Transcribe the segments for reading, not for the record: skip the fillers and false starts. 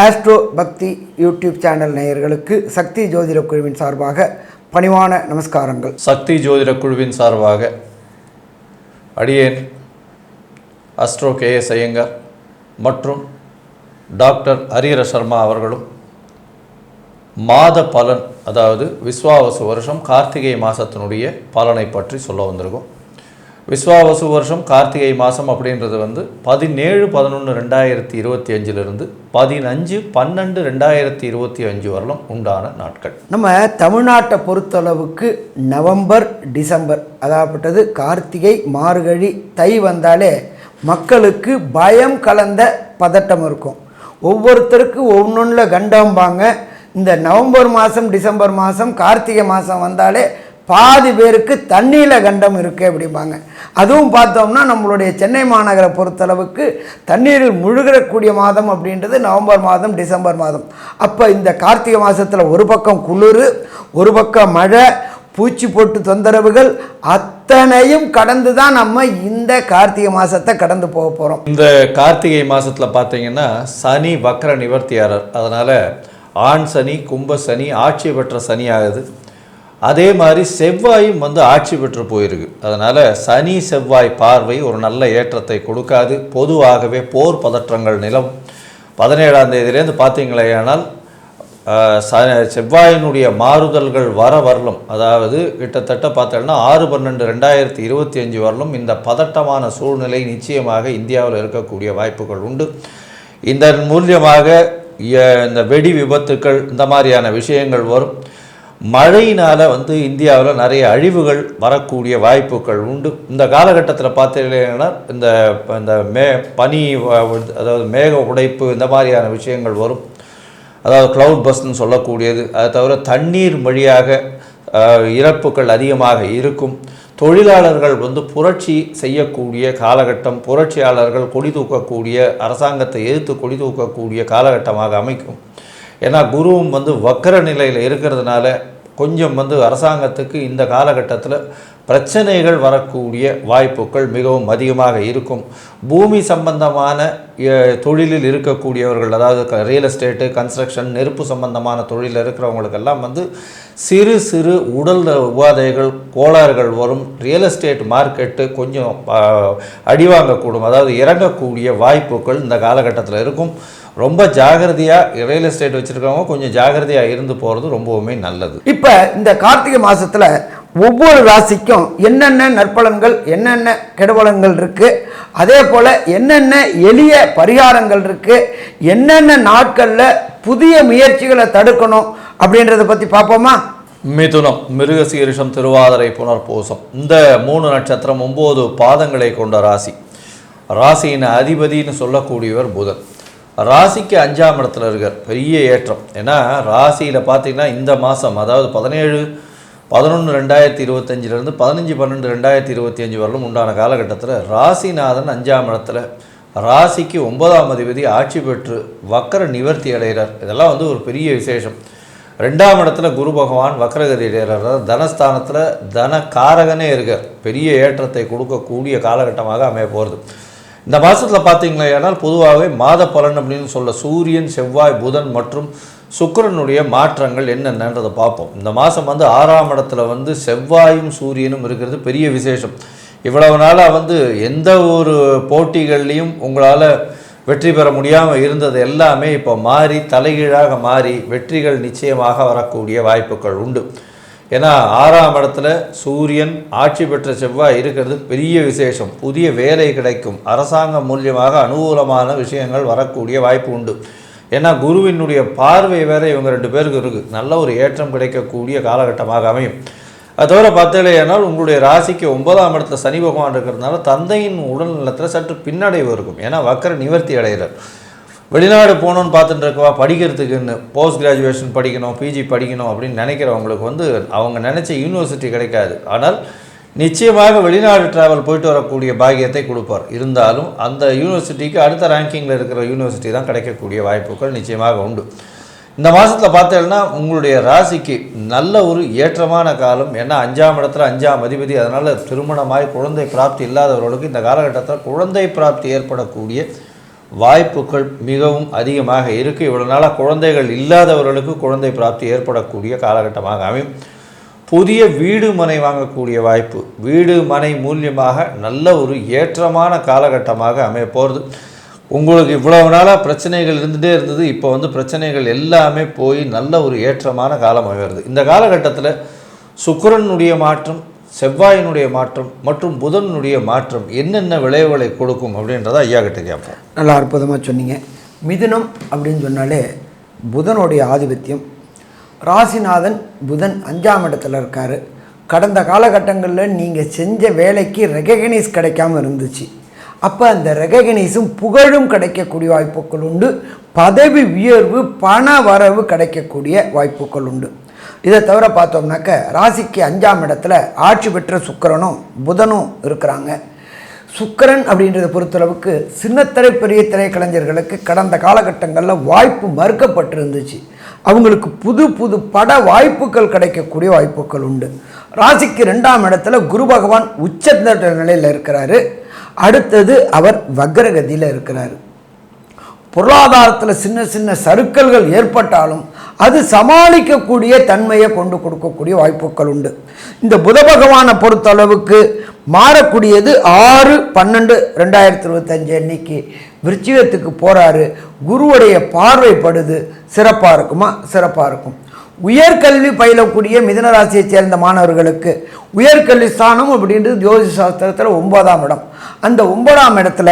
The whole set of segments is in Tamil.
ஆஸ்ட்ரோ பக்தி யூடியூப் சேனல் நேயர்களுக்கு சக்தி ஜோதிட குழுவின் சார்பாக பணிவான நமஸ்காரங்கள். சக்தி ஜோதிட குழுவின் சார்பாக அடியேன் அஸ்ட்ரோ KS ஐயங்கார் மற்றும் டாக்டர் ஹரிஹர சர்மா அவர்களும் மாத பலன், அதாவது விஸ்வாவசு வருஷம் கார்த்திகை மாதத்தினுடைய பலனை பற்றி சொல்ல வந்திருக்கோம். விஸ்வாவசு வருஷம் கார்த்திகை மாதம் அப்படின்றது 17/11/2025 15/12/2025 வரலும் உண்டான நாட்கள். நம்ம தமிழ்நாட்டை பொறுத்தளவுக்கு நவம்பர் டிசம்பர் அதாகப்பட்டது கார்த்திகை மார்கழி தை வந்தாலே மக்களுக்கு பயம் கலந்த பதட்டம் இருக்கும். ஒவ்வொருத்தருக்கு ஒவ்வொன்றில் கண்டம்பாங்க. இந்த நவம்பர் மாதம் டிசம்பர் மாதம் கார்த்திகை மாதம் வந்தாலே பாதி பேருக்கு தண்ணியில் கண்டம் இருக்குது அப்படிம்பாங்க. அதுவும் பார்த்தோம்னா நம்மளுடைய சென்னை மாநகரை பொறுத்தளவுக்கு தண்ணீரில் முழுகக்கூடிய மாதம் அப்படின்றது நவம்பர் மாதம் டிசம்பர் மாதம். அப்போ இந்த கார்த்திகை மாதத்தில் ஒரு பக்கம் குளிர், ஒரு பக்கம் மழை, பூச்சி போட்டு தொந்தரவுகள் அத்தனையும் கடந்து தான் நம்ம இந்த கார்த்திகை மாதத்தை கடந்து போக போகிறோம். இந்த கார்த்திகை மாதத்தில் பார்த்தீங்கன்னா சனி வக்ர நிவர்த்தியாளர், அதனால் ஆண் சனி கும்ப சனி ஆட்சி பெற்ற சனி ஆகுது. அதே மாதிரி செவ்வாயும் ஆட்சி பெற்று போயிருக்கு. அதனால் சனி செவ்வாய் பார்வை ஒரு நல்ல ஏற்றத்தை கொடுக்காது. பொதுவாகவே போர் பதற்றங்கள் நிலம் 17ஆம் தேதியிலேருந்து பார்த்தீங்களேயானால் செவ்வாயினுடைய மாறுதல்கள் வரலும், அதாவது கிட்டத்தட்ட பார்த்தோம்னா 6/12/2025 வரலும் இந்த பதட்டமான சூழ்நிலை நிச்சயமாக இந்தியாவில் இருக்கக்கூடிய வாய்ப்புகள் உண்டு. இதன் மூலியமாக இந்த வெடி விபத்துக்கள் இந்த மாதிரியான விஷயங்கள் வரும். மழையினால் இந்தியாவில் நிறைய அழிவுகள் வரக்கூடிய வாய்ப்புகள் உண்டு. இந்த காலகட்டத்தில் பார்த்தீங்கன்னா இந்த பனி, அதாவது மேக உடைப்பு இந்த மாதிரியான விஷயங்கள் வரும். அதாவது க்ளவுட் பஸ்ட்னு சொல்லக்கூடியது. அதை தவிர தண்ணீர் வழியாக இறப்புகள் அதிகமாக இருக்கும். தொழிலாளர்கள் புரட்சி செய்யக்கூடிய காலகட்டம், புரட்சியாளர்கள் கொடி தூக்கக்கூடிய, அரசாங்கத்தை எதிர்த்து கொடி தூக்கக்கூடிய காலகட்டமாக அமைக்கும். ஏன்னா குருவும் வக்கர நிலையில் இருக்கிறதுனால கொஞ்சம் அரசாங்கத்துக்கு இந்த காலகட்டத்தில் பிரச்சனைகள் வரக்கூடிய வாய்ப்புகள் மிகவும் அதிகமாக இருக்கும். பூமி சம்பந்தமான தொழிலில் இருக்கக்கூடியவர்கள், அதாவது ரியல் எஸ்டேட்டு, கன்ஸ்ட்ரக்ஷன், நெருப்பு சம்பந்தமான தொழிலில் இருக்கிறவங்களுக்கெல்லாம் சிறு சிறு உடல் உபாதைகள், கோளாறுகள் வரும். ரியல் எஸ்டேட் மார்க்கெட்டு கொஞ்சம் அடிவாங்கக்கூடும், அதாவது இறங்கக்கூடிய வாய்ப்புகள் இந்த காலகட்டத்தில் இருக்கும். ரொம்ப ஜாகிரதையாக ரியல் எஸ்டேட் வச்சுருக்கவங்க கொஞ்சம் ஜாகிரதையாக இருந்து போகிறது ரொம்பவுமே நல்லது. இப்போ இந்த கார்த்திகை மாதத்தில் ஒவ்வொரு ராசிக்கும் என்னென்ன நற்பலன்கள், என்னென்ன கெடுபலன்கள் இருக்குது, அதே போல் என்னென்ன எளிய பரிகாரங்கள் இருக்குது, என்னென்ன நாட்களில் புதிய முயற்சிகளை தடுக்கணும் அப்படின்றத பற்றி பார்ப்போமா? மிதுனம், மிருகசீரிஷம், திருவாதிரை, புனர்பூசம் இந்த 3 நட்சத்திரம் 9 பாதங்களை கொண்ட ராசி. ராசியின் அதிபதினு சொல்லக்கூடியவர் புதன். ராசிக்கு 5ஆம் இடத்துல இருக்கார். பெரிய ஏற்றம். ஏன்னா ராசியில் பார்த்தீங்கன்னா இந்த மாதம், அதாவது 17/11/2025 15/12/2025 வரலும் உண்டான காலகட்டத்தில் ராசிநாதன் 5ஆம் இடத்துல, ராசிக்கு 9ஆம் அதிபதி ஆட்சி பெற்று வக்கர நிவர்த்தி அடைகிறார். இதெல்லாம் ஒரு பெரிய விசேஷம். 2ஆம் இடத்துல குரு பகவான் வக்கரகதி அடைகிறார். தனஸ்தானத்தில் தன காரகனே இருக்கார். பெரிய ஏற்றத்தை கொடுக்கக்கூடிய காலகட்டமாக அமைய போகிறது. இந்த மாதத்தில் பார்த்தீங்களா, பொதுவாகவே மாத பலன் அப்படின்னு சொல்ல சூரியன், செவ்வாய், புதன் மற்றும் சுக்கிரனுடைய மாற்றங்கள் என்னென்னன்றதை பார்ப்போம். இந்த மாதம் 6ஆம் இடத்துல செவ்வாயும் சூரியனும் இருக்கிறது பெரிய விசேஷம். இவ்வளவு நாளாக எந்த ஒரு போட்டிகள்லையும் உங்களால் வெற்றி பெற முடியாமல் இருந்தது எல்லாமே இப்போ மாறி தலைகீழாக மாறி வெற்றிகள் நிச்சயமாக வரக்கூடிய வாய்ப்புகள் உண்டு. ஏன்னா 6ஆம் இடத்துல சூரியன் ஆட்சி பெற்ற செவ்வாய் இருக்கிறது பெரிய விசேஷம். புதிய வேலை கிடைக்கும். அரசாங்கம் மூலியமாக அனுகூலமான விஷயங்கள் வரக்கூடிய வாய்ப்பு உண்டு. ஏன்னா குருவினுடைய பார்வை வேறு இவங்க 2 பேருக்கு இருக்குது. நல்ல ஒரு ஏற்றம் கிடைக்கக்கூடிய காலகட்டமாக அமையும். அது தவிர பார்த்தீங்கன்னா உங்களுடைய ராசிக்கு 9ஆம் இடத்துல சனி பகவான் இருக்கிறதுனால தந்தையின் உடல் நலத்தில் சற்று பின்னடைவு இருக்கும். ஏன்னா வக்கர நிவர்த்தி அடைகிறார். வெளிநாடு போகணுன்னு பார்த்துட்டு இருக்கவா, படிக்கிறதுக்குன்னு போஸ்ட் கிராஜுவேஷன் படிக்கணும், பிஜி படிக்கணும் அப்படின்னு நினைக்கிறவங்களுக்கு அவங்க நினச்ச யூனிவர்சிட்டி கிடைக்காது. ஆனால் நிச்சயமாக வெளிநாடு ட்ராவல் போயிட்டு வரக்கூடிய பாக்கியத்தை கொடுப்பார். இருந்தாலும் அந்த யூனிவர்சிட்டிக்கு அடுத்த ரேங்கிங்கில் இருக்கிற யூனிவர்சிட்டி தான் கிடைக்கக்கூடிய வாய்ப்புகள் நிச்சயமாக உண்டு. இந்த மாதத்தில் பார்த்தீங்கன்னா உங்களுடைய ராசிக்கு நல்ல ஒரு ஏற்றமான காலம். ஏன்னா 5ஆம் இடத்துல 5ஆம் அதிபதி, அதனால் திருமணமாய் குழந்தை பிராப்தி இல்லாதவர்களுக்கு இந்த காலகட்டத்தில் குழந்தை பிராப்தி ஏற்படக்கூடிய வாய்ப்புகள் மிகவும் அதிகமாக இருக்குது. இவ்வளோ நாளாக குழந்தைகள் இல்லாதவர்களுக்கு குழந்தை பிராப்தி ஏற்படக்கூடிய காலகட்டமாக அமையும். புதிய வீடு மனை வாங்கக்கூடிய வாய்ப்பு, வீடு மனை மூலியமாக நல்ல ஒரு ஏற்றமான காலகட்டமாக அமைய போகிறது. உங்களுக்கு இவ்வளவு நாளாக பிரச்சனைகள் இருந்துகிட்டே இருந்தது, இப்போ வந்து பிரச்சனைகள் எல்லாமே போய் நல்ல ஒரு ஏற்றமான காலம் அமைகிறது. இந்த காலகட்டத்தில் சுக்கிரனுடைய மாற்றம், செவ்வாயினுடைய மாற்றம் மற்றும் புதனுடைய மாற்றம் என்னென்ன விளைவுகளை கொடுக்கும் அப்படின்றத ஐயா கிட்ட கேட்போம். நல்லா அற்புதமாக சொன்னீங்க. மிதுனம் அப்படின்னு சொன்னாலே புதனுடைய ஆதிபத்தியம். ராசிநாதன் புதன் 5ஆம் இடத்துல இருக்கார். கடந்த காலகட்டங்களில் நீங்கள் செஞ்ச வேலைக்கு ரெகக்னைஸ் கிடைக்காமல் இருந்துச்சு. அப்போ அந்த ரெகக்னைஸும் புகழும் கிடைக்கக்கூடிய வாய்ப்புகள் உண்டு. பதவி உயர்வு, பண வரவு கிடைக்கக்கூடிய வாய்ப்புகள் உண்டு. இதை தவிர பார்த்தோம்னாக்க ராசிக்கு 5ஆம் இடத்துல ஆட்சி பெற்ற சுக்கிரனும் புதனும் இருக்கிறாங்க. சுக்கிரன் அப்படின்றத பொறுத்தளவுக்கு சின்னத்திரை பெரிய திரை கலைஞர்களுக்கு கடந்த காலகட்டங்களில் வாய்ப்பு மறுக்கப்பட்டிருந்துச்சு. அவங்களுக்கு புது புது பட வாய்ப்புகள் கிடைக்கக்கூடிய வாய்ப்புகள் உண்டு. ராசிக்கு 2ஆம் இடத்துல குரு பகவான் உச்ச நிலையில் இருக்கிறாரு. அடுத்தது அவர் வக்ரகதியில் இருக்கிறார். பொருளாதாரத்தில் சின்ன சின்ன சறுக்கல்கள் ஏற்பட்டாலும் அது சமாளிக்கக்கூடிய தன்மையை கொண்டு கொடுக்கக்கூடிய வாய்ப்புகள் உண்டு. இந்த புத பகவானை பொறுத்தளவுக்கு மாறக்கூடியது 6/12/2025 அன்னைக்கு விருச்சிகத்துக்கு போகிறாரு. குருவுடைய பார்வைப்படுது. சிறப்பாக இருக்குமா? சிறப்பாக இருக்கும். உயர்கல்வி பயிலக்கூடிய மிதுன ராசியை சேர்ந்த மாணவர்களுக்கு உயர்கல்வி ஸ்தானம் அப்படின்றது ஜோதிஷ சாஸ்திரத்தில் 9ஆம் இடம். அந்த 9ஆம் இடத்துல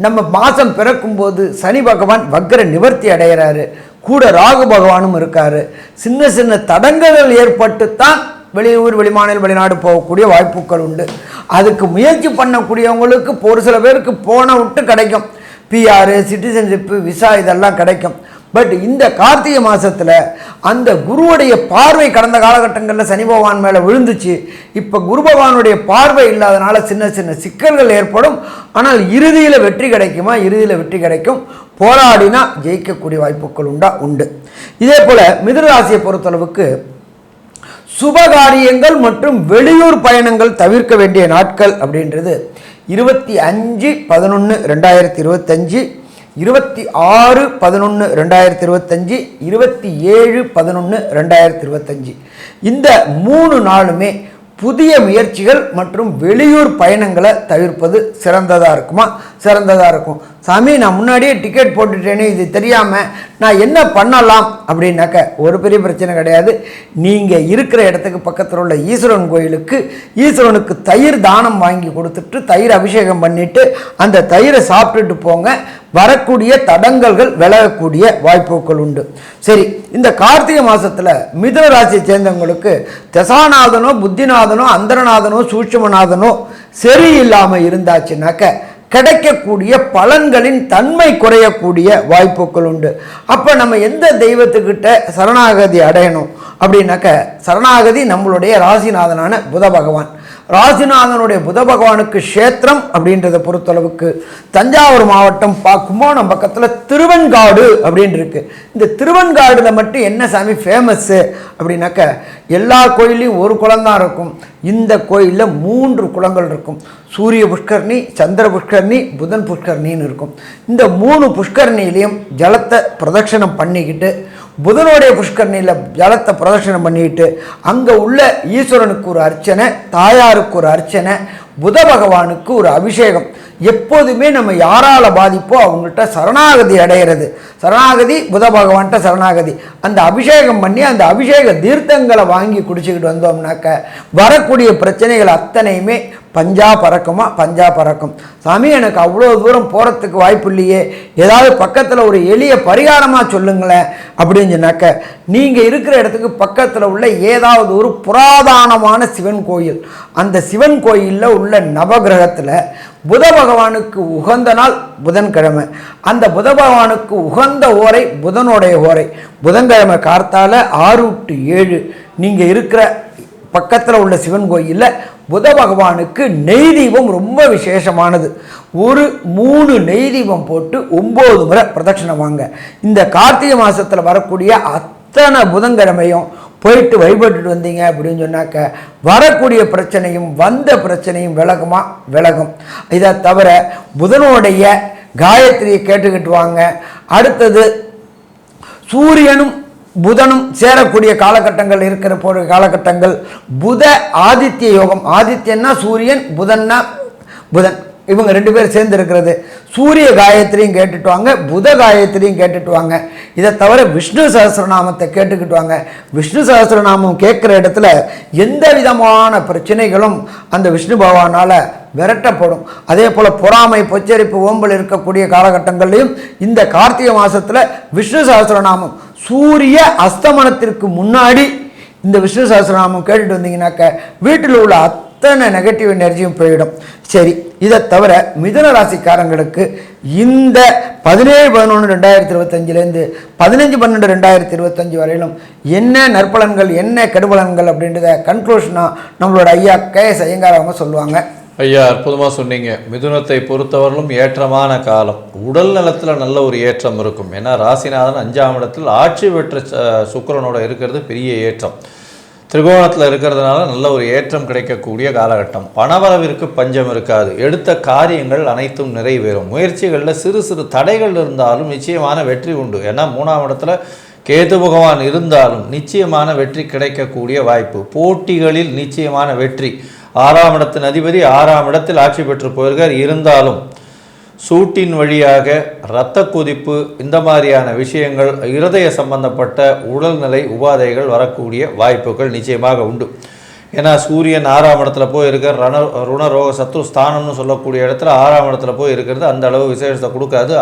நம்ம மாதம் பிறக்கும்போது சனி பகவான் வக்ர நிவர்த்தி அடைகிறாரு. கூட ராகு பகவானும் இருக்கார். சின்ன சின்ன தடங்கல்கள் ஏற்பட்டு தான் வெளியூர் வெளிமாநில வெளிநாடு போகக்கூடிய வாய்ப்புகள் உண்டு. அதுக்கு முயற்சி பண்ணக்கூடியவங்களுக்கு ஒரு சில பேருக்கு போன விட்டு கிடைக்கும். பிஆர், சிட்டிசன்ஷிப்பு, விசா இதெல்லாம் கிடைக்கும். பட் இந்த கார்த்திகை மாதத்தில் அந்த குருவுடைய பார்வை கடந்த காலகட்டங்களில் சனி பகவான் மேலே விழுந்துச்சு. இப்போ குரு பகவானுடைய பார்வை இல்லாதனால சின்ன சின்ன சிக்கல்கள் ஏற்படும். ஆனால் இறுதியில் வெற்றி கிடைக்குமா? இறுதியில் வெற்றி கிடைக்கும். போராடினா ஜெயிக்கக்கூடிய வாய்ப்புகள் உண்டு. இதே போல் மிதுன ராசியை பொறுத்தளவுக்கு சுபகாரியங்கள் மற்றும் வெளியூர் பயணங்கள் தவிர்க்க வேண்டிய நாட்கள் அப்படின்றது 25/11/2025, 26/11/2025, 27/11/2025 இந்த 3 நாளுமே புதிய முயற்சிகள் மற்றும் வெளியூர் பயணங்களை தவிர்ப்பது சிறந்ததாக இருக்குமா? சிறந்ததாக இருக்கும். சாமி, நான் முன்னாடியே டிக்கெட் போட்டுட்டேனே, இது தெரியாமல் நான் என்ன பண்ணலாம் அப்படின்னாக்க ஒரு பெரிய பிரச்சனை கிடையாது. நீங்கள் இருக்கிற இடத்துக்கு பக்கத்தில் உள்ள ஈஸ்வரன் கோயிலுக்கு ஈஸ்வரனுக்கு தயிர் தானம் வாங்கி கொடுத்துட்டு தயிர் அபிஷேகம் பண்ணிவிட்டு அந்த தயிரை சாப்பிட்டுட்டு போங்க. வரக்கூடிய தடங்கல்கள் விலகக்கூடிய வாய்ப்புகள் உண்டு. சரி, இந்த கார்த்திகை மாதத்தில் மிதுன ராசியை சேர்ந்தவங்களுக்கு தசாநாதனோ புத்திநாதனோ அந்தரநாதனோ சூட்சுமநாதனோ சரியில்லாமல் இருந்தாச்சுனாக்க கிடைக்கக்கூடிய பலன்களின் தன்மை குறையக்கூடிய வாய்ப்புகள் உண்டு. அப்போ நம்ம எந்த தெய்வத்துக்கிட்ட சரணாகதி அடையணும் அப்படின்னாக்க சரணாகதி நம்மளுடைய ராசிநாதனான புத பகவான். ராசிநாதனுடைய புத பகவானுக்கு க்ஷேத்திரம் அப்படின்றத பொறுத்தளவுக்கு தஞ்சாவூர் மாவட்டம் கும்பகோணம் பக்கத்தில் திருவெண்காடு அப்படின்னு இருக்கு. இந்த திருவெண்காடுல மட்டும் என்ன சாமி ஃபேமஸ்ஸு அப்படின்னாக்க எல்லா கோயிலையும் ஒரு குளம் தான் இருக்கும். இந்த கோயிலில் 3 குளங்கள் இருக்கும். சூரிய புஷ்கரணி, சந்திர புஷ்கரணி, புதன் புஷ்கரணின்னு இருக்கும். இந்த 3 புஷ்கரணியிலையும் ஜலத்தை பிரதட்சணம் பண்ணிக்கிட்டு புதனுடைய புஷ்கரணியில் ஜலத்தை பிரதட்சணம் பண்ணிக்கிட்டு அங்கே உள்ள ஈஸ்வரனுக்கு ஒரு அர்ச்சனை, தாயாருக்கு ஒரு அர்ச்சனை, புத பகவானுக்கு ஒரு அபிஷேகம். எப்போதுமே நம்ம யாரால் பாதிப்போ அவங்கள்ட்ட சரணாகதி அடைகிறது. சரணாகதி புத பகவான்கிட்ட சரணாகதி. அந்த அபிஷேகம் பண்ணி அந்த அபிஷேக தீர்த்தங்களை வாங்கி குடிச்சுக்கிட்டு வந்தோம்னாக்க வரக்கூடிய பிரச்சனைகள் அத்தனையுமே பஞ்சா பறக்குமா? பஞ்சா பறக்கும். சாமி, எனக்கு அவ்வளோ தூரம் போகிறதுக்கு வாய்ப்பு இல்லையே, ஏதாவது பக்கத்தில் ஒரு எளிய பரிகாரமாக சொல்லுங்களேன் அப்படின்னு சொன்னாக்க நீங்கள் இருக்கிற இடத்துக்கு பக்கத்தில் உள்ள ஏதாவது ஒரு புராதனமான சிவன் கோயில், அந்த சிவன் கோயிலில் உள்ள நவகிரகத்தில் புத பகவானுக்கு உகந்த நாள் புதன்கிழமை. அந்த புத பகவானுக்கு உகந்த ஓரை புதனுடைய ஓரை. புதன்கிழமை கார்த்தால 6 to 7 நீங்கள் இருக்கிற பக்கத்தில் உள்ள சிவன் கோயிலில் புத பகவானுக்கு நெய் தீபம் ரொம்ப விசேஷமானது. ஒரு 3 நெய் தீபம் போட்டு 9 முறை பிரதட்சணம் வாங்க. இந்த கார்த்திகை மாதத்தில் வரக்கூடிய அத்தனை புதன்கிழமையும் போயிட்டு வழிபட்டுட்டு வந்தீங்க அப்படின்னு சொன்னாக்க வரக்கூடிய பிரச்சனையும் வந்த பிரச்சனையும் விலகுமா? விலகும். இதை தவிர புதனுடைய காயத்ரியை கேட்டுக்கிட்டு வாங்க. அடுத்தது சூரியனும் புதனும் சேரக்கூடிய காலகட்டங்கள் இருக்கிற போற காலகட்டங்கள் புத ஆதித்ய யோகம். ஆதித்யன்னா சூரியன், புதன்னா புதன், இவங்க 2 பேர் சேர்ந்து இருக்கிறது. சூரிய காயத்ரியும் கேட்டுட்டு வாங்க, புத காயத்ரியும் கேட்டுட்டு வாங்க. இதை தவிர விஷ்ணு சஹஸ்ரநாமத்தை கேட்டுக்கிட்டு வாங்க. விஷ்ணு சஹஸ்ரநாமம் கேட்குற இடத்துல எந்த விதமான பிரச்சனைகளும் அந்த விஷ்ணு பகவானால் விரட்டப்படும். அதே போல் பொறாமை, பொச்சரிப்பு, ஓம்பல் இருக்கக்கூடிய காலகட்டங்கள்லையும் இந்த கார்த்திகை மாதத்தில் விஷ்ணு சஹஸ்ரநாமம் சூரிய அஸ்தமனத்திற்கு முன்னாடி இந்த விஷ்ணு சஹஸ்ரநாமம் கேட்டுட்டு வந்தீங்கன்னாக்க வீட்டில் உள்ள அத்தனை நெகட்டிவ் எனர்ஜியும் போயிடும். சரி, இதை தவிர மிதுன ராசிக்காரங்களுக்கு இந்த 17/11/2025 15/12/2025 வரையிலும் என்ன நற்பலன்கள் என்ன கெடுபலன்கள் அப்படின்றத கன்க்ளூஷனாக நம்மளோட ஐயா KS ஐயங்கார் அவங்க சொல்லுவாங்க. ஐயா, அற்புதமாக சொன்னீங்க. மிதுனத்தை பொறுத்தவரையிலும் ஏற்றமான காலம். உடல் நலத்தில் நல்ல ஒரு ஏற்றம் இருக்கும். ஏன்னா ராசிநாதன் 5ஆம் இடத்தில் ஆட்சி பெற்ற சுக்கிரனோட இருக்கிறது பெரிய ஏற்றம். திரிகோணத்தில் இருக்கிறதுனால நல்ல ஒரு ஏற்றம் கிடைக்கக்கூடிய காலகட்டம். பணவரவிற்கு பஞ்சம் இருக்காது. எடுத்த காரியங்கள் அனைத்தும் நிறைவேறும். முயற்சிகளில் சிறு சிறு தடைகள் இருந்தாலும் நிச்சயமான வெற்றி உண்டு. ஏன்னா 3ஆம் இடத்துல கேது பகவான் இருந்தாலும் நிச்சயமான வெற்றி கிடைக்கக்கூடிய வாய்ப்பு. போட்டிகளில் நிச்சயமான வெற்றி. 6ஆம் இடத்தின் அதிபதி 6ஆம் இடத்தில் ஆட்சி பெற்று போயிருக்கார். இருந்தாலும் சூட்டின் வழியாக இரத்த கொதிப்பு, இந்த மாதிரியான விஷயங்கள், இருதய சம்பந்தப்பட்ட உடல்நிலை உபாதைகள் வரக்கூடிய வாய்ப்புகள் நிச்சயமாக உண்டு. ஏன்னா சூரியன் 6ஆம் இடத்துல போய் இருக்கிற ருணரோக சத்ரு ஸ்தானம்னு சொல்லக்கூடிய இடத்துல 6ஆம் இடத்துல போய் இருக்கிறது அந்த அளவு விசேஷத்தை கொடுக்காது.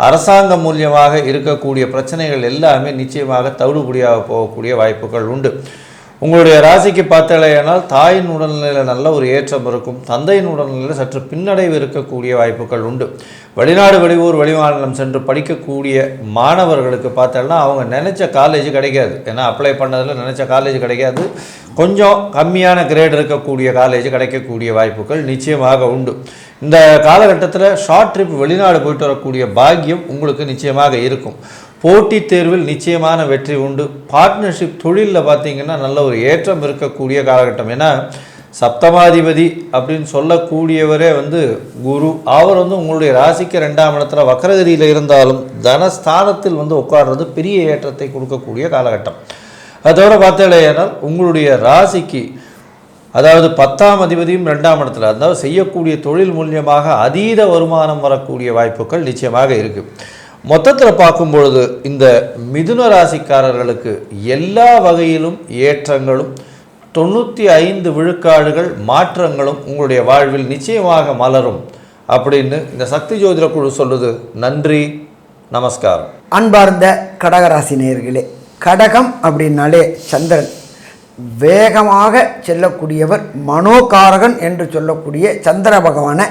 அரசாங்கம் மூலியமாக இருக்கக்கூடிய பிரச்சனைகள் எல்லாமே நிச்சயமாக தவிடுபடியாக போகக்கூடிய வாய்ப்புகள் உண்டு. உங்களுடைய ராசிக்கு பார்த்தாலேயானால் தாயின் உடல்நிலையில் நல்ல ஒரு ஏற்றம் இருக்கும். தந்தையின் உடல்நிலையில் சற்று பின்னடைவு இருக்கக்கூடிய வாய்ப்புகள் உண்டு. வெளிநாடு, வெளியூர், வெளிமாநிலம் சென்று படிக்கக்கூடிய மாணவர்களுக்கு பார்த்தாலும் அவங்க நினச்ச காலேஜ் கிடைக்காது. ஏன்னா அப்ளை பண்ணதில் நினச்ச காலேஜ் கிடைக்காது. கொஞ்சம் கம்மியான கிரேட் இருக்கக்கூடிய காலேஜ் கிடைக்கக்கூடிய வாய்ப்புகள் நிச்சயமாக உண்டு. இந்த காலகட்டத்தில் ஷார்ட் ட்ரிப் வெளிநாடு போயிட்டு வரக்கூடிய பாக்கியம் உங்களுக்கு நிச்சயமாக இருக்கும். போட்டித் தேர்வில் நிச்சயமான வெற்றி உண்டு. பார்ட்னர்ஷிப் தொழிலில் பார்த்தீங்கன்னா நல்ல ஒரு ஏற்றம் இருக்கக்கூடிய காலகட்டம். ஏன்னா சப்தமாதிபதி அப்படின்னு சொல்லக்கூடியவரே குரு. அவர் உங்களுடைய ராசிக்கு 2ஆம் இடத்துல வக்ரகதியில் இருந்தாலும் தனஸ்தானத்தில் உட்கார்றது பெரிய ஏற்றத்தை கொடுக்கக்கூடிய காலகட்டம். அதோடு பார்த்தாலேயானால் உங்களுடைய ராசிக்கு அதாவது 10ஆம் அதிபதியும் 2ஆம் இடத்துல, அதாவது செய்யக்கூடிய தொழில் மூலியமாக அதீத வருமானம் வரக்கூடிய வாய்ப்புகள் நிச்சயமாக இருக்குது. மொத்தத்தில் பார்க்கும் பொழுது இந்த மிதுன ராசிக்காரர்களுக்கு எல்லா வகையிலும் ஏற்றங்களும் 95 விழுக்காடுகள் மாற்றங்களும் உங்களுடைய வாழ்வில் நிச்சயமாக மலரும் அப்படின்னு இந்த சக்தி ஜோதிட குழு சொல்லுது. நன்றி, நமஸ்காரம். அன்பார்ந்த கடகராசி நேயர்களே, கடகம் அப்படின்னாலே சந்திரன் வேகமாக செல்லக்கூடியவர், மனோகாரகன் என்று சொல்லக்கூடிய சந்திர பகவானை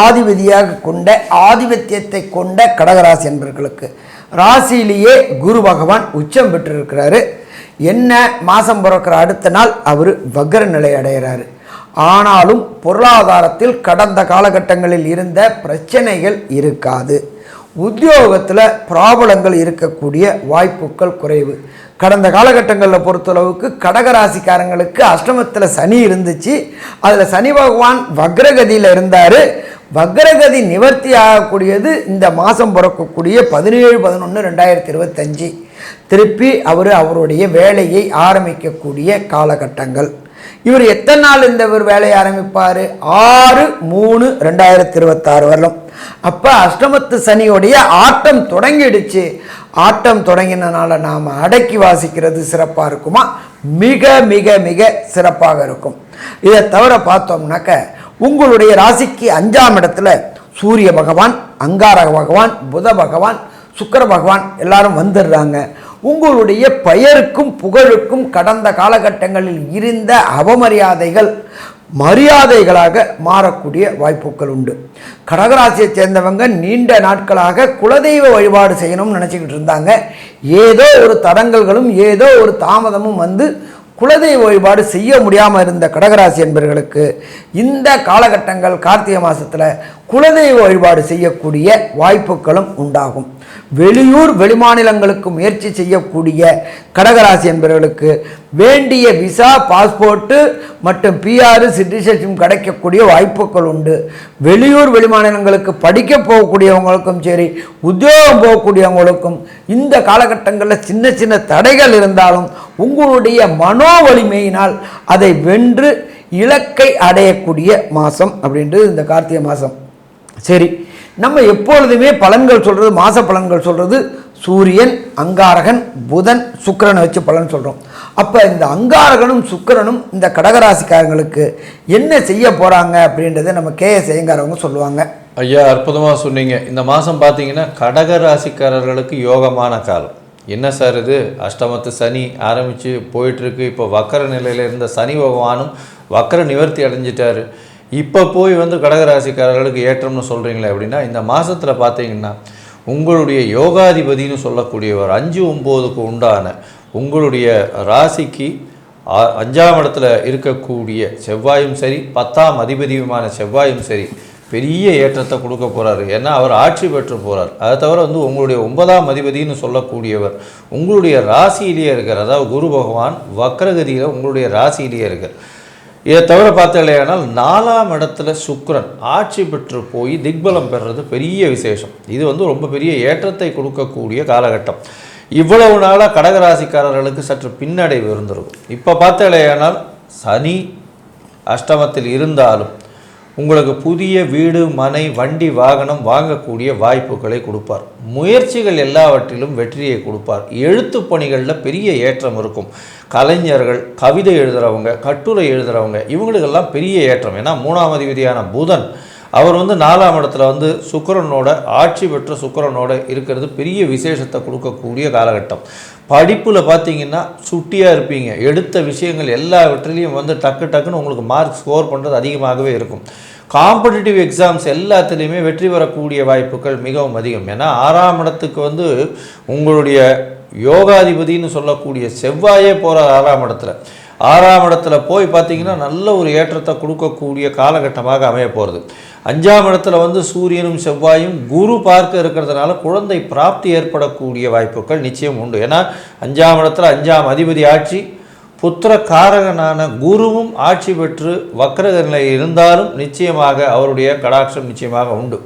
ஆதிபதியாக கொண்ட ஆதிபத்தியத்தை கொண்ட கடகராசி என்பவர்களுக்கு ராசியிலேயே குரு பகவான் உச்சம் பெற்றிருக்கிறாரு. என்ன மாதம் பிறக்கிற அடுத்த நாள் அவர் வக்ர நிலை அடைகிறாரு. ஆனாலும் பொருளாதாரத்தில் கடந்த காலகட்டங்களில் இருந்த பிரச்சனைகள் இருக்காது. உத்தியோகத்தில் ப்ராப்ளங்கள் இருக்கக்கூடிய வாய்ப்புகள் குறைவு. கடந்த காலகட்டங்களில் பொறுத்தளவுக்கு கடகராசிக்காரங்களுக்கு அஷ்டமத்தில் சனி இருந்துச்சு. அதில் சனி பகவான் வக்ரகதியில் இருந்தார். வக்ரகதி நிவர்த்தி ஆகக்கூடியது இந்த மாதம் பிறக்கக்கூடிய 17/11/2025. திருப்பி அவருடைய வேலையை ஆரம்பிக்கக்கூடிய காலகட்டங்கள். இவர் எத்தனை நாள் இந்த வேலையை ஆரம்பிப்பார்? 6/3/2026 வரலாம். அப்போ அஷ்டமத்து சனியோடைய ஆட்டம் தொடங்கிடுச்சு. ஆட்டம் தொடங்கினால நாம் அடக்கி வாசிக்கிறது சிறப்பாக இருக்குமா? மிக மிக மிக சிறப்பாக இருக்கும். இதை தவிர பார்த்தோம்னாக்க உங்களுடைய ராசிக்கு 5ஆம் இடத்துல சூரிய பகவான், அங்காரக பகவான், புத பகவான், சுக்கிர பகவான் எல்லாரும் வந்துடுறாங்க. உங்களுடைய பெயருக்கும் புகழுக்கும் கடந்த காலகட்டங்களில் இருந்த அவமரியாதைகள் மரியாதைகளாக மாறக்கூடிய வாய்ப்புகள் உண்டு. கடகராசியை சேர்ந்தவங்க நீண்ட நாட்களாக குலதெய்வ வழிபாடு செய்யணும்னு நினச்சிக்கிட்டு இருந்தாங்க. ஏதோ ஒரு தடங்கல்களும் ஏதோ ஒரு தாமதமும் குலதெய்வ வழிபாடு செய்ய முடியாமல் இருந்த கடகராசி என்பவர்களுக்கு இந்த காலகட்டங்கள் கார்த்திகை மாதத்தில் குலதெய்வ வழிபாடு செய்யக்கூடிய வாய்ப்புகளும் உண்டாகும். வெளியூர் வெளிமாநிலங்களுக்கு முயற்சி செய்யக்கூடிய கடகராசி என்பவர்களுக்கு வேண்டிய விசா, பாஸ்போர்ட்டு மற்றும் பிஆர் சிட்டிசன்ஷிப் கிடைக்கக்கூடிய வாய்ப்புகள் உண்டு. வெளியூர் வெளிமாநிலங்களுக்கு படிக்க போகக்கூடியவங்களுக்கும் சரி, உத்தியோகம் போகக்கூடியவங்களுக்கும் இந்த காலகட்டங்களில் சின்ன சின்ன தடைகள் இருந்தாலும் உங்களுடைய மனோ வலிமையினால் அதை வென்று இலக்கை அடையக்கூடிய மாதம் அப்படின்றது இந்த கார்த்திகை மாதம். சரி, நம்ம எப்பொழுதுமே பலன்கள் சொல்கிறது, மாத பலன்கள் சொல்கிறது சூரியன், அங்காரகன், புதன், சுக்கிரனை வச்சு பலன் சொல்கிறோம். அப்போ இந்த அங்காரகனும் சுக்கிரனும் இந்த கடகராசிக்காரங்களுக்கு என்ன செய்ய போகிறாங்க அப்படின்றத நம்ம கேஎஸ் ஐயங்காரவங்க சொல்லுவாங்க. ஐயா, அற்புதமாக சொன்னீங்க. இந்த மாதம் பார்த்தீங்கன்னா கடகராசிக்காரர்களுக்கு யோகமான காலம். என்ன சார் இது, அஷ்டமத்து சனி ஆரம்பித்து போயிட்டுருக்கு. இப்போ வக்கர நிலையில் இருந்த சனி பகவானும் வக்கர நிவர்த்தி அடைஞ்சிட்டாரு. இப்போ போய் வந்து கடகராசிக்காரர்களுக்கு ஏற்றம்னு சொல்கிறீங்களே அப்படின்னா, இந்த மாதத்தில் பார்த்தீங்கன்னா உங்களுடைய யோகாதிபதினு சொல்லக்கூடியவர் 5-9க்கு உண்டான உங்களுடைய ராசிக்கு 5ஆம் இடத்துல இருக்கக்கூடிய செவ்வாயும் சரி, 10ஆம் அதிபதியுமான செவ்வாயும் சரி பெரிய ஏற்றத்தை கொடுக்க போகிறாரு. ஏன்னா அவர் ஆட்சி பெற்று போகிறார். அதை தவிர வந்து உங்களுடைய 9ஆம் அதிபதினு சொல்லக்கூடியவர் உங்களுடைய ராசியிலேயே இருக்கார். அதாவது குரு பகவான் வக்ரகதியில் உங்களுடைய ராசியிலேயே இருக்கார். இதை தவிர பார்த்தலையானால் 4ஆம் இடத்துல சுக்கிரன் ஆட்சி பெற்று போய் திக்பலம் பெறுறது பெரிய விசேஷம். இது வந்து ரொம்ப பெரிய ஏற்றத்தை கொடுக்கக்கூடிய காலகட்டம். இவ்வளவு நாளாக கடகராசிக்காரர்களுக்கு சற்று பின்னடைவு இருந்திருக்கும். இப்போ பார்த்தலையானால் சனி அஷ்டமத்தில் இருந்தாலும் உங்களுக்கு புதிய வீடு, மனை, வண்டி, வாகனம் வாங்கக்கூடிய வாய்ப்புகளை கொடுப்பார். முயற்சிகள் எல்லாவற்றிலும் வெற்றியை கொடுப்பார். எழுத்து பணிகளில் பெரிய ஏற்றம் இருக்கும். கலைஞர்கள், கவிதை எழுதுகிறவங்க, கட்டுரை எழுதுகிறவங்க இவங்களுக்கெல்லாம் பெரிய ஏற்றம். ஏன்னா 3ஆம் அதிபதியான புதன் அவர் வந்து 4ஆம் இடத்துல வந்து சுக்கிரனோட ஆட்சி பெற்ற சுக்கிரனோட இருக்கிறது பெரிய விசேஷத்தை கொடுக்கக்கூடிய காலகட்டம். படிப்பில் பார்த்தீங்கன்னா சுட்டியாக இருப்பீங்க. எடுத்த விஷயங்கள் எல்லாவற்றிலையும் வந்து டக்குன்னு உங்களுக்கு மார்க் ஸ்கோர் பண்ணுறது அதிகமாகவே இருக்கும். காம்படிட்டிவ் எக்ஸாம்ஸ் எல்லாத்துலேயுமே வெற்றி பெறக்கூடிய வாய்ப்புகள் மிகவும் அதிகம். ஏன்னா 6ஆம் இடத்துக்கு வந்து உங்களுடைய யோகாதிபதினு சொல்லக்கூடிய செவ்வாயே போகிற 6ஆம் இடத்துல. 6ஆம் இடத்துல போய் பார்த்தீங்கன்னா நல்ல ஒரு ஏற்றத்தை கொடுக்கக்கூடிய காலகட்டமாக அமைய போகிறது. 5ஆம் இடத்துல வந்து சூரியனும் செவ்வாயும் குரு பார்க்க இருக்கிறதுனால குழந்தை பிராப்தி ஏற்படக்கூடிய வாய்ப்புகள் நிச்சயம் உண்டு. ஏன்னா 5ஆம் இடத்துல 5ஆம் அதிபதி ஆட்சி, புத்திர காரகனான குருவும் ஆட்சி பெற்று வக்ர நிலை இருந்தாலும் நிச்சயமாக அவருடைய கடாட்சம் நிச்சயமாக உண்டு.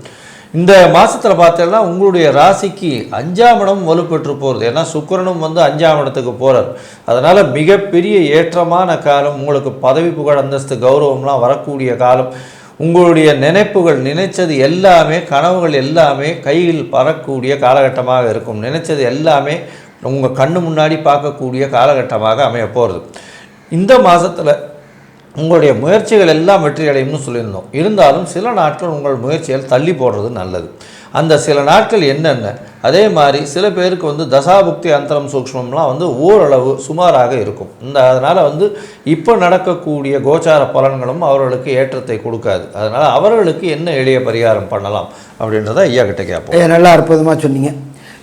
இந்த மாதத்தில் பார்த்தீங்கன்னா உங்களுடைய ராசிக்கு 5ஆம் இடம் வலுப்பெற்று போகிறது. ஏன்னா சுக்கிரனும் வந்து 5ஆம் இடத்துக்கு போகிறார். அதனால் மிகப்பெரிய ஏற்றமான காலம். உங்களுக்கு பதவி, புகழ், அந்தஸ்து, கௌரவம்லாம் வரக்கூடிய காலம். உங்களுடைய நினைப்புகள், நினைச்சது எல்லாமே, கனவுகள் எல்லாமே கையில் பறக்கூடிய காலகட்டமாக இருக்கும். நினைச்சது எல்லாமே உங்கள் கண்ணு முன்னாடி பார்க்கக்கூடிய காலகட்டமாக அமைய போகிறது. இந்த மாதத்தில் உங்களுடைய முயற்சிகள் எல்லாம் வெற்றி அடையும்னு சொல்லியிருந்தோம். இருந்தாலும் சில நாட்கள் உங்கள் முயற்சிகள் தள்ளி போடுறது நல்லது. அந்த சில நாட்கள் என்னென்ன, அதே மாதிரி சில பேருக்கு வந்து தசாபுக்தி அந்தரம் சூக்ஷ்மம்லாம் வந்து ஓரளவு சுமாராக இருக்கும். அதனால் வந்து இப்போ நடக்கக்கூடிய கோச்சார பலன்களும் அவர்களுக்கு ஏற்றத்தை கொடுக்காது. அதனால் அவர்களுக்கு என்ன எளிய பரிகாரம் பண்ணலாம் அப்படின்றத ஐயா கிட்ட கேட்போம். நல்லா அற்புதமாக சொன்னீங்க.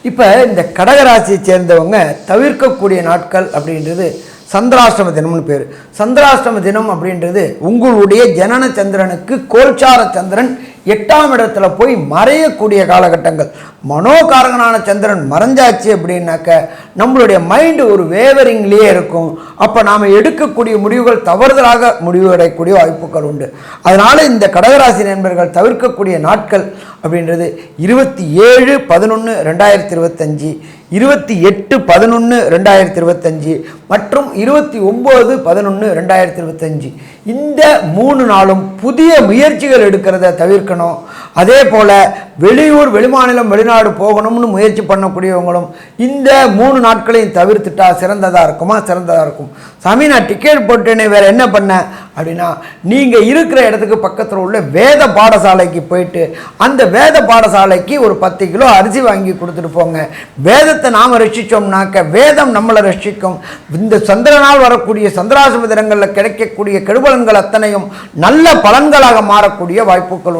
இப்போ இந்த கடகராசியை சேர்ந்தவங்க தவிர்க்கக்கூடிய நாட்கள் அப்படின்றது சந்திராஷ்டம தினம்னு பேர். சந்திராஷ்டம தினம் அப்படின்றது உங்களுடைய ஜனன சந்திரனுக்கு கோல்சார சந்திரன் 8ஆம் இடத்துல போய் மறையக்கூடிய காலகட்டங்கள். மனோகாரகனான சந்திரன் மறைஞ்சாச்சு அப்படின்னாக்க நம்மளுடைய மைண்டு ஒரு வேவரிங்லேயே இருக்கும். அப்போ நாம் எடுக்கக்கூடிய முடிவுகள் தவறுதலாக முடிவடையக்கூடிய வாய்ப்புகள் உண்டு. அதனால் இந்த கடகராசி நண்பர்கள் தவிர்க்கக்கூடிய நாட்கள் அப்படின்றது 27/11/2025, 28/11/2025 மற்றும் 29/11/2025. இந்த 3 நாளும் புதிய முயற்சிகள் எடுக்கிறத தவிர்க்கணும். அதே போல் வெளியூர், வெளிமாநிலம், வெளிநாடு போகணும்னு முயற்சி பண்ணக்கூடியவங்களும் இந்த 3 நாட்களையும் தவிர்த்துட்டா சிறந்ததாக இருக்குமா? சிறந்ததாக இருக்கும். சாமி, நான் டிக்கெட் போட்டேனே, வேறு என்ன பண்ணேன் அப்படின்னா, நீங்கள் இருக்கிற இடத்துக்கு பக்கத்தில் உள்ள வேத பாடசாலைக்கு போயிட்டு அந்த வேத பாடசாலைக்கு ஒரு 10 கிலோ அரிசி வாங்கி கொடுத்துட்டு போங்க. வேதத்தை நாம் ரட்சித்தோம்னாக்க வேதம் நம்மளை ரட்சிக்கும். இந்த சந்திரனால் வரக்கூடிய சந்திராசிரம தினங்களில் கிடைக்கக்கூடிய கெடுபலன்கள் அத்தனையும் நல்ல பலன்களாக மாறக்கூடிய வாய்ப்புகள்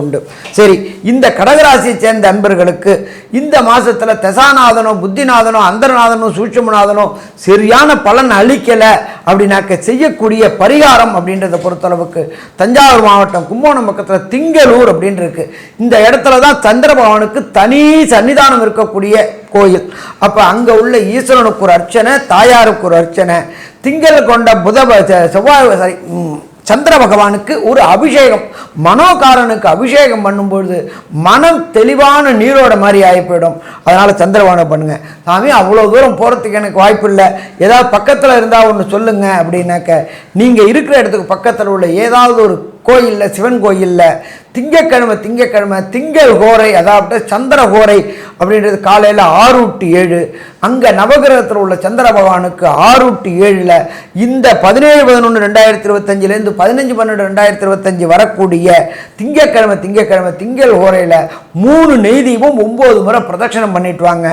உண்டு. சரி, இந்த கடகராசியை சேர்ந்த அன்பர்களுக்கு இந்த மாதத்தில் தசாநாதனோ புத்திநாதனோ அந்தரநாதனோ சூட்சுமநாதனோ சரியான பலன் அளிக்கலை அப்படின்னாக்க செய்யக்கூடிய பரிகாரம் அப்படின்றத பொறுத்தளவுக்கு தஞ்சாவூர் மாவட்டம் கும்பகோணம் பக்கத்தில் திங்களூர் அப்படின்னு இருக்கு. இந்த இடத்துல தான் சந்திர பகவானுக்கு தனி சன்னிதானம் இருக்கக்கூடிய கோயில். அப்போ அங்கே உள்ள ஈஸ்வரனுக்கு ஒரு அர்ச்சனை, தாயாருக்கு ஒரு அர்ச்சனை, திங்கள் கொண்ட செவ்வாய் சந்திர பகவானுக்கு ஒரு அபிஷேகம், மனோகாரனுக்கு அபிஷேகம் பண்ணும்பொழுது மனம் தெளிவான நீரோட மாதிரி ஆகி போயிடும். அதனால் சந்திரபானை பண்ணுங்க. சாமி அவ்வளோ தூரம் போகிறதுக்கு எனக்கு வாய்ப்பு இல்லை, ஏதாவது பக்கத்தில் இருந்தால் ஒன்று சொல்லுங்க அப்படின்னாக்க நீங்கள் இருக்கிற இடத்துக்கு பக்கத்தில் உள்ள ஏதாவது ஒரு கோயிலில், சிவன் கோயிலில் திங்கக்கிழமை திங்கள் ஹோரை, அதாவது சந்திர ஹோரை அப்படின்றது காலையில் 6 to 7, அங்கே நவகிரகத்தில் உள்ள சந்திர பகவானுக்கு 6 to 7 இந்த 17/11/2025 15/12/2025 வரக்கூடிய திங்கக்கிழமை திங்கள் ஹோரையில் 3 நெய் தீபம் 9 முறை பிரதட்சணம் பண்ணிட்டு வாங்க.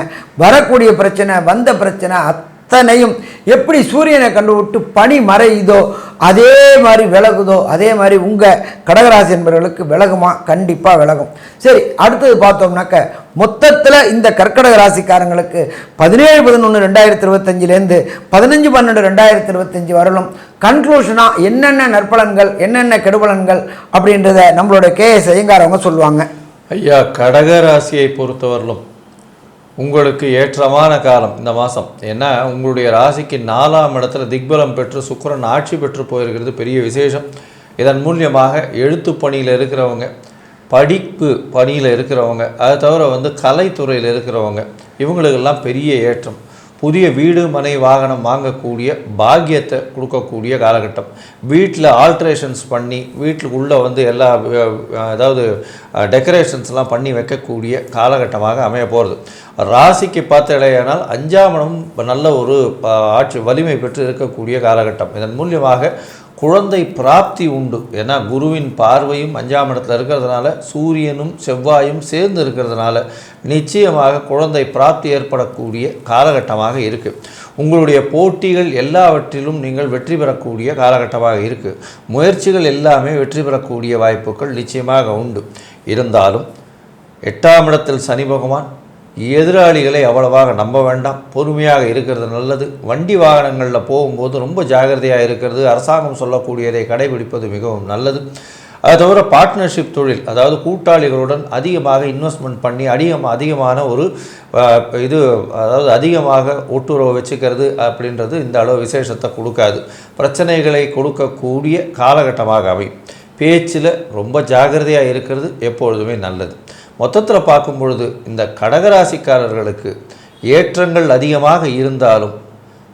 வரக்கூடிய பிரச்சனை, வந்த பிரச்சனை அத்தனையும் எப்படி சூரியனை கண்டுவிட்டு பனி மறையுதோ அதே மாதிரி விலகுதோ அதே மாதிரி உங்கள் கடகராசி என்பவர்களுக்கு விலகுமா? கண்டிப்பாக விலகும். சரி, அடுத்தது பார்த்தோம்னாக்க மொத்தத்தில் இந்த கர்க்கடக ராசிக்காரங்களுக்கு 17/11/2025 15/12/2025 வரலும் கன்க்ளூஷனாக என்னென்ன நற்பலன்கள் என்னென்ன கெடுபலன்கள் அப்படின்றத நம்மளோட KS ஐயங்கார் அவங்க சொல்லுவாங்க. ஐயா, கடகராசியை பொறுத்தவரையிலும் உங்களுக்கு ஏற்றமான காலம் இந்த மாதம். ஏன்னா உங்களுடைய ராசிக்கு 4ஆம் இடத்துல திக்பலம் பெற்று சுக்கிரன் ஆட்சி பெற்று போயிருக்கிறது பெரிய விசேஷம். இதன் மூலியமாக எழுத்து பணியில் இருக்கிறவங்க, படிப்பு பணியில் இருக்கிறவங்க, அதை தவிர கலைத்துறையில் இருக்கிறவங்க, இவங்களுக்கெல்லாம் பெரிய ஏற்றம். புதிய வீடு மனை வாகனம் வாங்கக்கூடிய பாக்கியத்தை கொடுக்கக்கூடிய காலகட்டம். வீட்டில் ஆல்ட்ரேஷன்ஸ் பண்ணி வீட்டுக்குள்ளே எல்லா அதாவது டெக்கரேஷன்ஸ்லாம் பண்ணி வைக்கக்கூடிய காலகட்டமாக அமைய போகிறது. ராசிக்கு பார்த்தடையானால் 5ஆம் இடம் நல்ல ஒரு ஆட்சி வலிமை பெற்று இருக்கக்கூடிய காலகட்டம். இதன் மூலியமாக குழந்தை பிராப்தி உண்டு. ஏன்னா குருவின் பார்வையும் 5ஆம் இடத்துல இருக்கிறதுனால, சூரியனும் செவ்வாயும் சேர்ந்து இருக்கிறதுனால நிச்சயமாக குழந்தை பிராப்தி ஏற்படக்கூடிய காலகட்டமாக இருக்குது. உங்களுடைய போட்டிகள் எல்லாவற்றிலும் நீங்கள் வெற்றி பெறக்கூடிய காலகட்டமாக இருக்குது. முயற்சிகள் எல்லாமே வெற்றி பெறக்கூடிய வாய்ப்புகள் நிச்சயமாக உண்டு. இருந்தாலும் 8ஆம் இடத்தில் சனி பகவான், எதிராளிகளை அவ்வளவாக நம்ப வேண்டாம், பொறுமையாக இருக்கிறது நல்லது. வண்டி வாகனங்களில் போகும்போது ரொம்ப ஜாகிரதையாக இருக்கிறது, அரசாங்கம் சொல்லக்கூடியதை கடைபிடிப்பது மிகவும் நல்லது. அது தவிர பார்ட்னர்ஷிப் தொழில், அதாவது கூட்டாளிகளுடன் அதிகமாக இன்வெஸ்ட்மெண்ட் பண்ணி அதிகமான ஒரு அதாவது அதிகமாக ஒட்டுறவு வச்சுக்கிறது அப்படின்றது இந்த அளவு விசேஷத்தை கொடுக்காது. பிரச்சனைகளை கொடுக்கக்கூடிய காலகட்டமாக அமையும். பேச்சில் ரொம்ப ஜாகிரதையாக இருக்கிறது எப்பொழுதுமே நல்லது. மொத்தத்தில் பார்க்கும் பொழுது இந்த கடகராசிக்காரர்களுக்கு ஏற்றங்கள் அதிகமாக இருந்தாலும்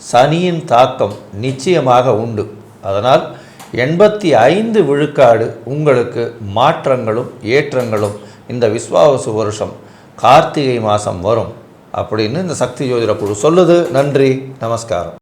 சனியின் தாக்கம் நிச்சயமாக உண்டு. அதனால் 85 விழுக்காடு உங்களுக்கு மாற்றங்களும் ஏற்றங்களும் இந்த விஸ்வாவசு வருஷம் கார்த்திகை மாதம் வரும் அப்படின்னு இந்த சக்தி ஜோதிட குழு சொல்லுது. நன்றி, நமஸ்காரம்.